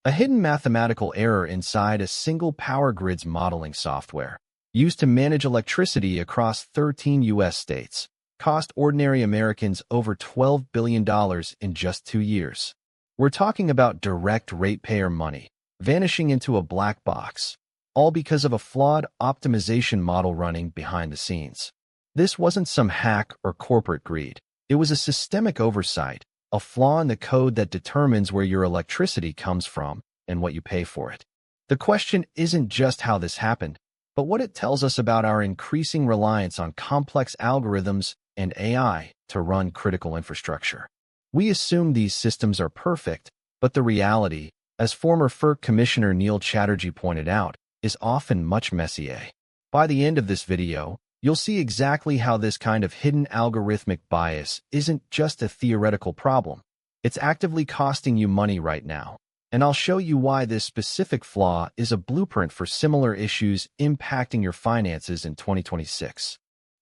A hidden mathematical error inside a single power grid's modeling software, used to manage electricity across 13 U.S. states, cost ordinary Americans over $12 billion in just 2 years. We're talking about direct ratepayer money, vanishing into a black box, all because of a flawed optimization model running behind the scenes. This wasn't some hack or corporate greed. It was a systemic oversight, a flaw in the code that determines where your electricity comes from and what you pay for it. The question isn't just how this happened, but what it tells us about our increasing reliance on complex algorithms and AI to run critical infrastructure. We assume these systems are perfect, but the reality, as former FERC Commissioner Neil Chatterjee pointed out, is often much messier. By the end of this video, you'll see exactly how this kind of hidden algorithmic bias isn't just a theoretical problem. It's actively costing you money right now, and I'll show you why this specific flaw is a blueprint for similar issues impacting your finances in 2026.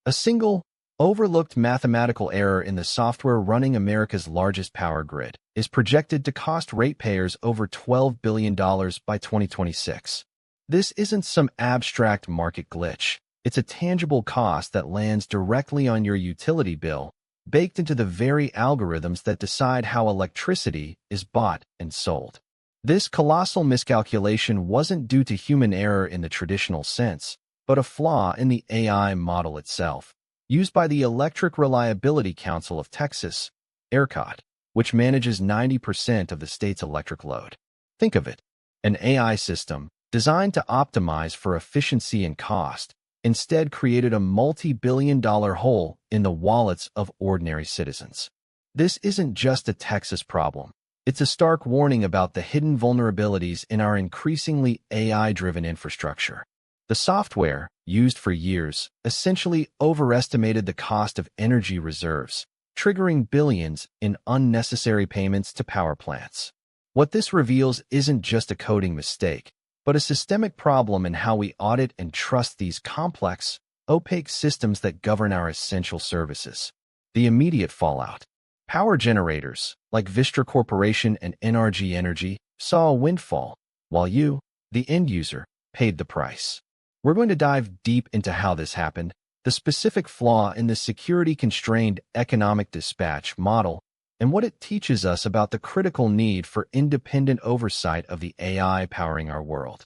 A single, overlooked mathematical error in the software running America's largest power grid is projected to cost ratepayers over $12 billion by 2026. This isn't some abstract market glitch. It's a tangible cost that lands directly on your utility bill, baked into the very algorithms that decide how electricity is bought and sold. This colossal miscalculation wasn't due to human error in the traditional sense, but a flaw in the AI model itself, used by the Electric Reliability Council of Texas, ERCOT, which manages 90% of the state's electric load. Think of it, an AI system designed to optimize for efficiency and cost, instead created a multi-billion-dollar hole in the wallets of ordinary citizens. This isn't just a Texas problem. It's a stark warning about the hidden vulnerabilities in our increasingly AI-driven infrastructure. The software, used for years, essentially overestimated the cost of energy reserves, triggering billions in unnecessary payments to power plants. What this reveals isn't just a coding mistake, but a systemic problem in how we audit and trust these complex, opaque systems that govern our essential services. The immediate fallout. Power generators, like Vistra Corporation and NRG Energy, saw a windfall, while you, the end user, paid the price. We're going to dive deep into how this happened, the specific flaw in the security-constrained economic dispatch model, and what it teaches us about the critical need for independent oversight of the AI powering our world.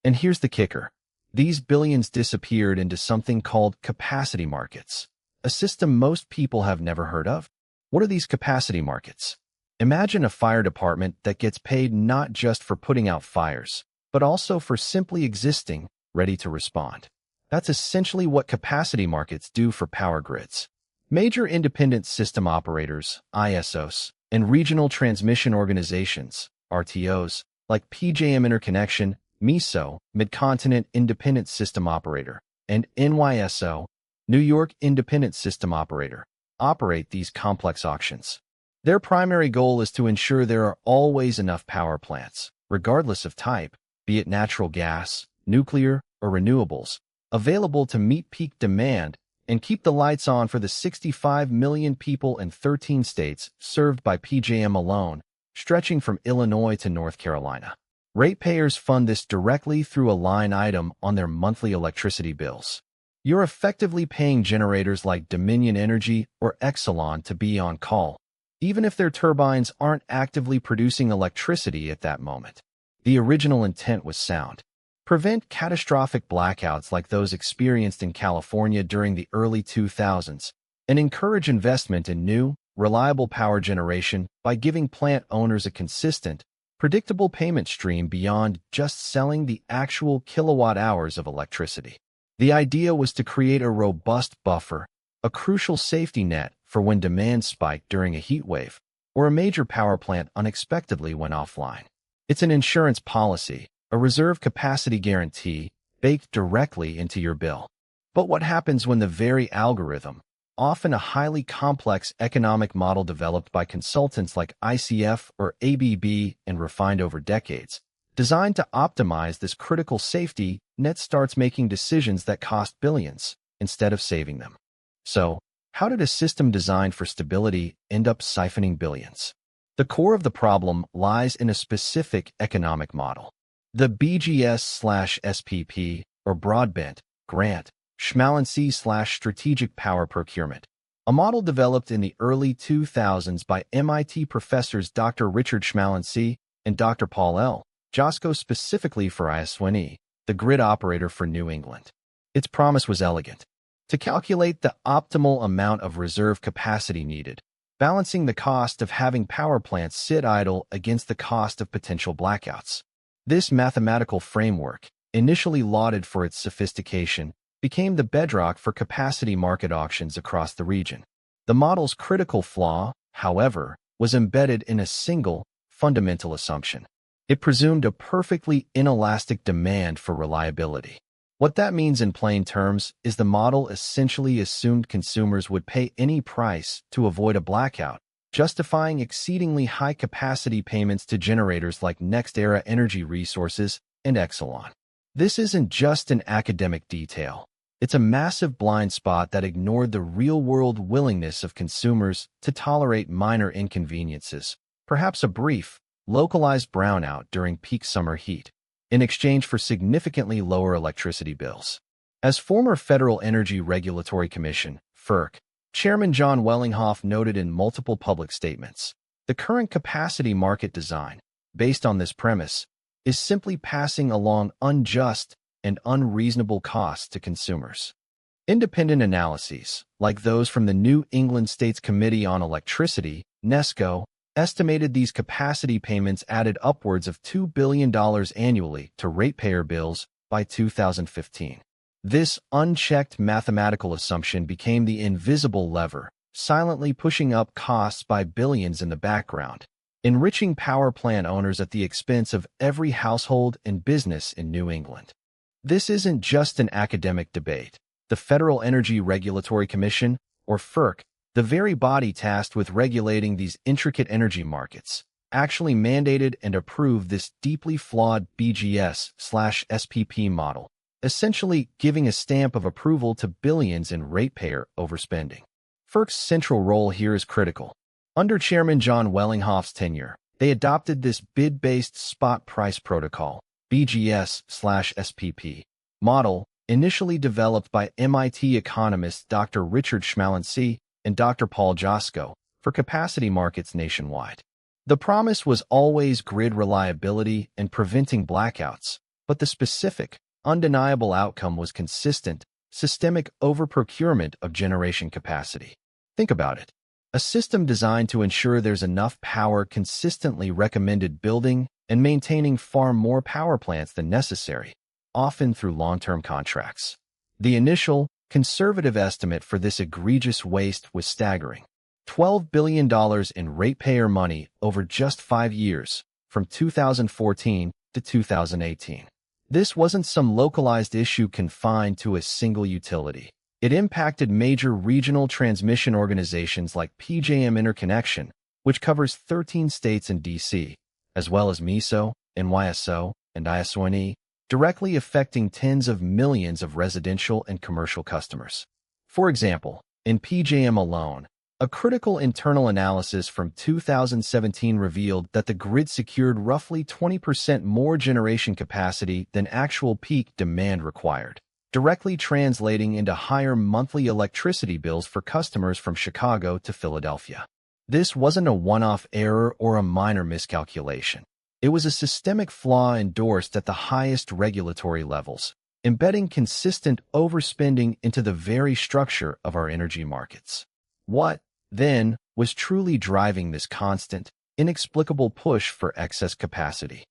And here's the kicker. These billions disappeared into something called capacity markets, a system most people have never heard of. What are these capacity markets? Imagine a fire department that gets paid not just for putting out fires, but also for simply existing, ready to respond. That's essentially what capacity markets do for power grids. Major independent system operators, ISOs, and regional transmission organizations, RTOs, like PJM Interconnection, MISO, Midcontinent Independent System Operator, and NYSO, New York Independent System Operator, operate these complex auctions. Their primary goal is to ensure there are always enough power plants, regardless of type, be it natural gas, nuclear, or renewables, available to meet peak demand and keep the lights on for the 65 million people in 13 states served by PJM alone, stretching from Illinois to North Carolina. Ratepayers fund this directly through a line item on their monthly electricity bills. You're effectively paying generators like Dominion Energy or Exelon to be on call, even if their turbines aren't actively producing electricity at that moment. The original intent was sound. Prevent catastrophic blackouts like those experienced in California during the early 2000s, and encourage investment in new, reliable power generation by giving plant owners a consistent, predictable payment stream beyond just selling the actual kilowatt hours of electricity. The idea was to create a robust buffer, a crucial safety net for when demand spiked during a heat wave, or a major power plant unexpectedly went offline. It's an insurance policy, a reserve capacity guarantee baked directly into your bill. But what happens when the very algorithm, often a highly complex economic model developed by consultants like ICF or ABB and refined over decades, designed to optimize this critical safety net, starts making decisions that cost billions instead of saving them? So, how did a system designed for stability end up siphoning billions? The core of the problem lies in a specific economic model. The BGS/SPP, or Broadbent, Grant, Schmalency/Strategic Power Procurement, a model developed in the early 2000s by MIT professors Dr. Richard Schmalency and Dr. Paul L. Josko specifically for ISWNE, the grid operator for New England. Its promise was elegant: to calculate the optimal amount of reserve capacity needed, balancing the cost of having power plants sit idle against the cost of potential blackouts. This mathematical framework, initially lauded for its sophistication, became the bedrock for capacity market auctions across the region. The model's critical flaw, however, was embedded in a single, fundamental assumption. It presumed a perfectly inelastic demand for reliability. What that means in plain terms is the model essentially assumed consumers would pay any price to avoid a blackout, justifying exceedingly high capacity payments to generators like NextEra Energy Resources and Exelon. This isn't just an academic detail. It's a massive blind spot that ignored the real-world willingness of consumers to tolerate minor inconveniences, perhaps a brief, localized brownout during peak summer heat, in exchange for significantly lower electricity bills. As former Federal Energy Regulatory Commission, FERC, Chairman John Wellinghoff noted in multiple public statements, the current capacity market design, based on this premise, is simply passing along unjust and unreasonable costs to consumers. Independent analyses, like those from the New England States Committee on Electricity, NESCO, estimated these capacity payments added upwards of $2 billion annually to ratepayer bills by 2015. This unchecked mathematical assumption became the invisible lever, silently pushing up costs by billions in the background, enriching power plant owners at the expense of every household and business in New England. This isn't just an academic debate. The Federal Energy Regulatory Commission, or FERC, the very body tasked with regulating these intricate energy markets, actually mandated and approved this deeply flawed BGS/SPP model, essentially giving a stamp of approval to billions in ratepayer overspending. FERC's central role here is critical. Under Chairman John Wellinghoff's tenure, they adopted this bid-based spot price protocol, BGS/SPP, model, initially developed by MIT economists Dr. Richard Schmalency and Dr. Paul Josko for capacity markets nationwide. The promise was always grid reliability and preventing blackouts, but the specific, undeniable outcome was consistent, systemic overprocurement of generation capacity. Think about it. A system designed to ensure there's enough power consistently recommended building and maintaining far more power plants than necessary, often through long-term contracts. The initial, conservative estimate for this egregious waste was staggering: $12 billion in ratepayer money over just 5 years, from 2014 to 2018. This wasn't some localized issue confined to a single utility. It impacted major regional transmission organizations like PJM Interconnection, which covers 13 states and D.C., as well as MISO, NYSO, and ISWNE, directly affecting tens of millions of residential and commercial customers. For example, in PJM alone, a critical internal analysis from 2017 revealed that the grid secured roughly 20% more generation capacity than actual peak demand required, directly translating into higher monthly electricity bills for customers from Chicago to Philadelphia. This wasn't a one-off error or a minor miscalculation. It was a systemic flaw endorsed at the highest regulatory levels, embedding consistent overspending into the very structure of our energy markets. What, then, was truly driving this constant, inexplicable push for excess capacity?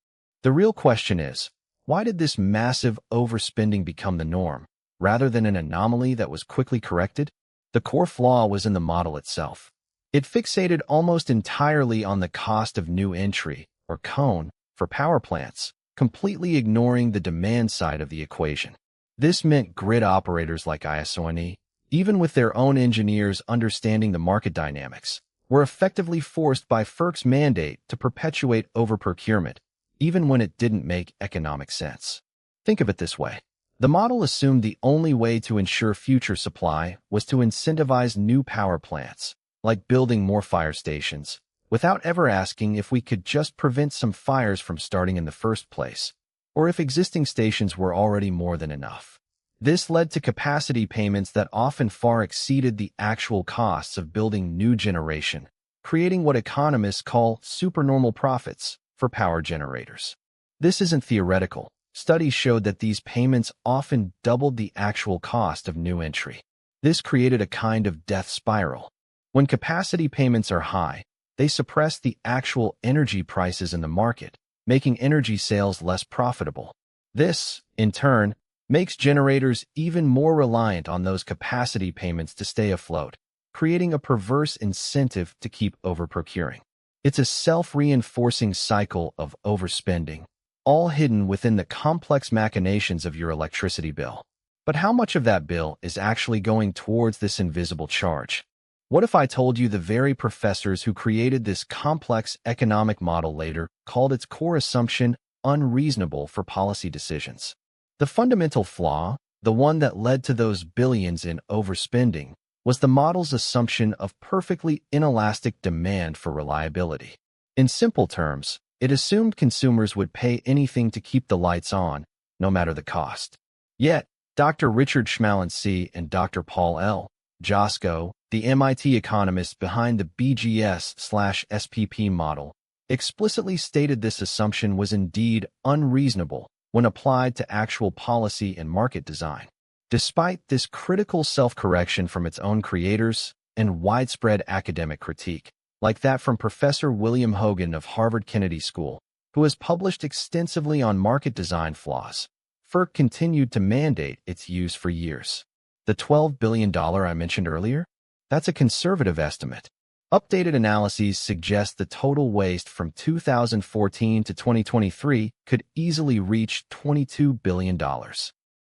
The real question is, why did this massive overspending become the norm, rather than an anomaly that was quickly corrected? The core flaw was in the model itself. It fixated almost entirely on the cost of new entry, or CONE, for power plants, completely ignoring the demand side of the equation. This meant grid operators like ISWNE, even with their own engineers understanding the market dynamics, were effectively forced by FERC's mandate to perpetuate overprocurement, even when it didn't make economic sense. Think of it this way. The model assumed the only way to ensure future supply was to incentivize new power plants, like building more fire stations, without ever asking if we could just prevent some fires from starting in the first place, or if existing stations were already more than enough. This led to capacity payments that often far exceeded the actual costs of building new generation, creating what economists call supernormal profits for power generators. This isn't theoretical. Studies showed that these payments often doubled the actual cost of new entry. This created a kind of death spiral. When capacity payments are high, they suppress the actual energy prices in the market, making energy sales less profitable. This, in turn, makes generators even more reliant on those capacity payments to stay afloat, creating a perverse incentive to keep overprocuring. It's a self-reinforcing cycle of overspending, all hidden within the complex machinations of your electricity bill. But how much of that bill is actually going towards this invisible charge? What if I told you the very professors who created this complex economic model later called its core assumption unreasonable for policy decisions? The fundamental flaw, the one that led to those billions in overspending, was the model's assumption of perfectly inelastic demand for reliability. In simple terms, it assumed consumers would pay anything to keep the lights on, no matter the cost. Yet, Dr. Richard Schmalensee and Dr. Paul L. Josko, the MIT economists behind the BGS/SPP model, explicitly stated this assumption was indeed unreasonable when applied to actual policy and market design. Despite this critical self-correction from its own creators and widespread academic critique, like that from Professor William Hogan of Harvard Kennedy School, who has published extensively on market design flaws, FERC continued to mandate its use for years. The $12 billion I mentioned earlier? That's a conservative estimate. Updated analyses suggest the total waste from 2014 to 2023 could easily reach $22 billion.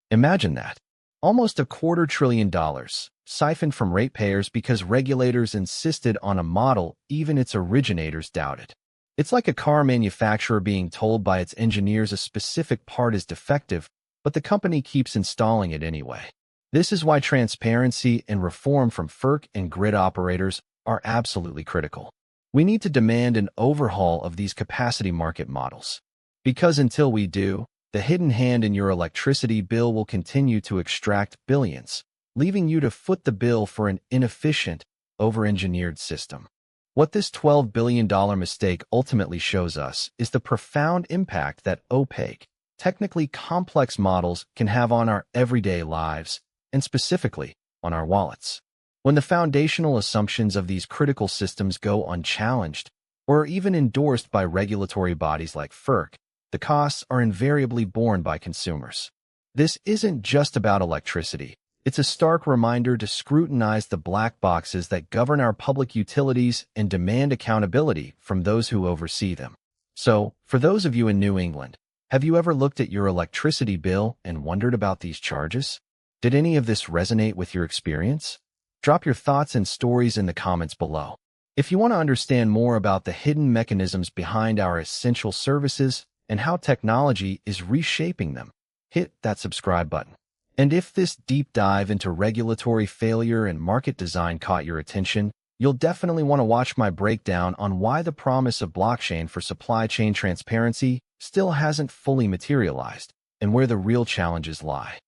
Imagine that. Almost $250 billion, siphoned from ratepayers because regulators insisted on a model even its originators doubted. It's like a car manufacturer being told by its engineers a specific part is defective, but the company keeps installing it anyway. This is why transparency and reform from FERC and grid operators are absolutely critical. We need to demand an overhaul of these capacity market models. Because until we do, the hidden hand in your electricity bill will continue to extract billions, leaving you to foot the bill for an inefficient, over-engineered system. What this $12 billion mistake ultimately shows us is the profound impact that opaque, technically complex models can have on our everyday lives, and specifically on our wallets. When the foundational assumptions of these critical systems go unchallenged, or even endorsed by regulatory bodies like FERC, the costs are invariably borne by consumers. This isn't just about electricity. It's a stark reminder to scrutinize the black boxes that govern our public utilities and demand accountability from those who oversee them. So, for those of you in New England, have you ever looked at your electricity bill and wondered about these charges? Did any of this resonate with your experience? Drop your thoughts and stories in the comments below. If you want to understand more about the hidden mechanisms behind our essential services and how technology is reshaping them, hit that subscribe button. And if this deep dive into regulatory failure and market design caught your attention, you'll definitely want to watch my breakdown on why the promise of blockchain for supply chain transparency still hasn't fully materialized and where the real challenges lie.